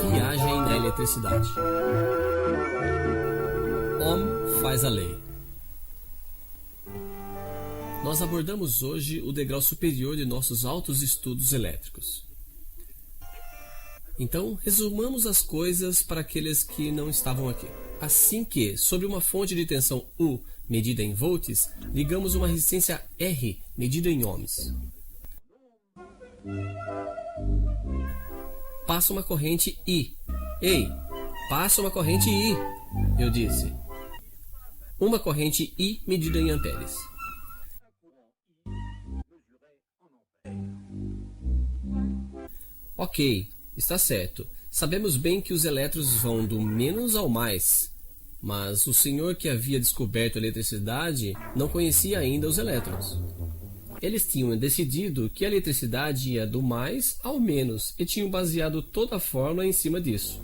Viagem na eletricidade. Ohm faz a lei. Nós abordamos hoje o degrau superior de nossos altos estudos elétricos. Então, resumamos as coisas para aqueles que não estavam aqui. Assim que, sobre uma fonte de tensão U, medida em volts, ligamos uma resistência R, medida em ohms. Passa uma corrente I. Ei, passa uma corrente I, eu disse. Uma corrente I medida em amperes. Ok, está certo. Sabemos bem que os elétrons vão do menos ao mais, mas o senhor que havia descoberto a eletricidade não conhecia ainda os elétrons. Eles tinham decidido que a eletricidade ia do mais ao menos e tinham baseado toda a fórmula em cima disso.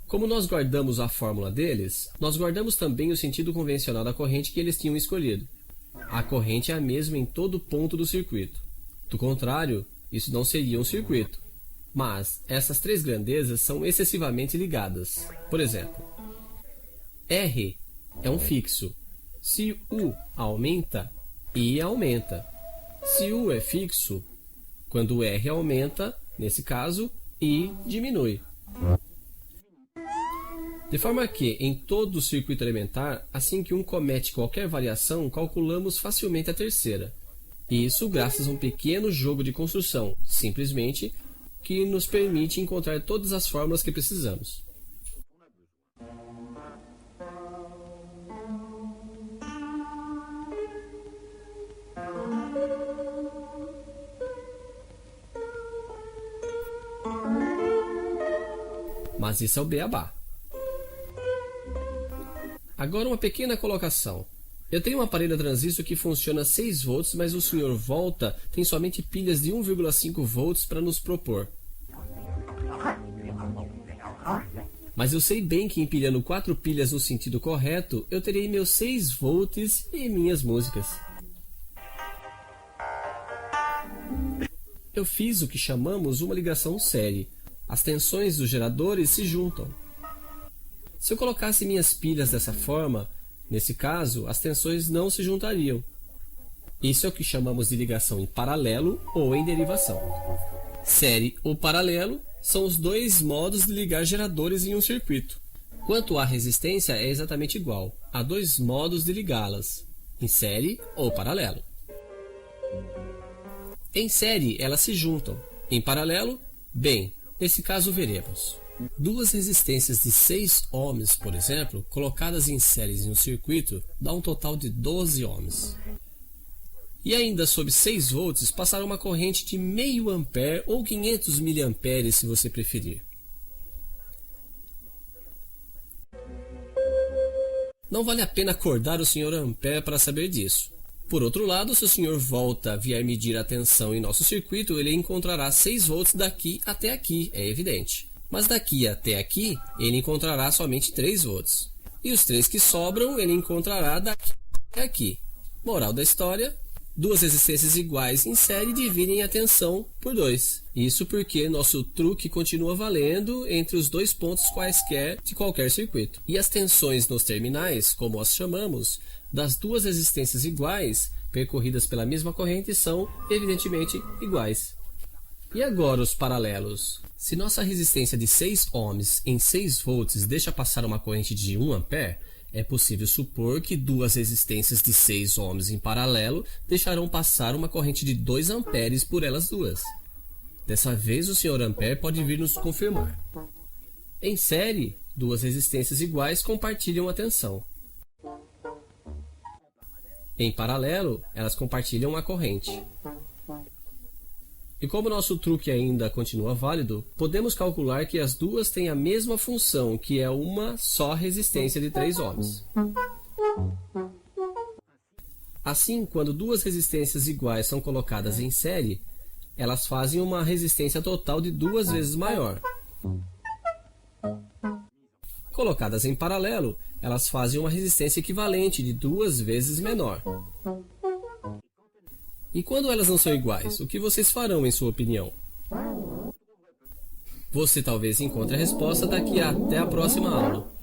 Como nós guardamos a fórmula deles, nós guardamos também o sentido convencional da corrente que eles tinham escolhido. A corrente é a mesma em todo ponto do circuito. Do contrário, isso não seria um circuito. Mas essas três grandezas são excessivamente ligadas. Por exemplo, R é um fixo. Se U aumenta, I aumenta. Se U é fixo, quando R aumenta, nesse caso, I diminui. De forma que, em todo o circuito elementar, assim que um comete qualquer variação, calculamos facilmente a terceira. Isso graças a um pequeno jogo de construção, simplesmente, que nos permite encontrar todas as fórmulas que precisamos. Mas isso é o beabá. Agora uma pequena colocação. Eu tenho um aparelho a transistor que funciona a 6 volts, mas o Sr. Volta tem somente pilhas de 1,5 volts para nos propor. Mas eu sei bem que empilhando 4 pilhas no sentido correto, eu terei meus 6 volts e minhas músicas. Eu fiz o que chamamos uma ligação série. As tensões dos geradores se juntam. Se eu colocasse minhas pilhas dessa forma, nesse caso, as tensões não se juntariam. Isso é o que chamamos de ligação em paralelo ou em derivação. Série ou paralelo são os dois modos de ligar geradores em um circuito. Quanto à resistência, é exatamente igual. Há dois modos de ligá-las, em série ou paralelo. Em série, elas se juntam. Em paralelo, bem, nesse caso veremos. Duas resistências de 6 ohms, por exemplo, colocadas em séries em um circuito, dá um total de 12 ohms. E ainda sob 6 volts, passar uma corrente de meio ampere ou 500 miliamperes, se você preferir. Não vale a pena acordar o Sr. Ampere para saber disso. Por outro lado, se o Sr. Volta vier medir a tensão em nosso circuito, ele encontrará 6 volts daqui até aqui, é evidente. Mas daqui até aqui, ele encontrará somente 3 volts. E os 3 que sobram, ele encontrará daqui até aqui. Moral da história: duas resistências iguais em série dividem a tensão por 2. Isso porque nosso truque continua valendo entre os dois pontos quaisquer de qualquer circuito. E as tensões nos terminais, como as chamamos, das duas resistências iguais, percorridas pela mesma corrente, são, evidentemente, iguais. E agora os paralelos? Se nossa resistência de 6 ohms em 6 volts deixa passar uma corrente de 1 ampere, é possível supor que duas resistências de 6 ohms em paralelo deixarão passar uma corrente de 2 amperes por elas duas. Dessa vez o Sr. Ampere pode vir nos confirmar. Em série, duas resistências iguais compartilham a tensão. Em paralelo, elas compartilham a corrente. E como nosso truque ainda continua válido, podemos calcular que as duas têm a mesma função, que é uma só resistência de 3 ohms. Assim, quando duas resistências iguais são colocadas em série, elas fazem uma resistência total de 2 vezes maior. Colocadas em paralelo, elas fazem uma resistência equivalente de 2 vezes menor. E quando elas não são iguais, o que vocês farão em sua opinião? Você talvez encontre a resposta daqui até a próxima aula.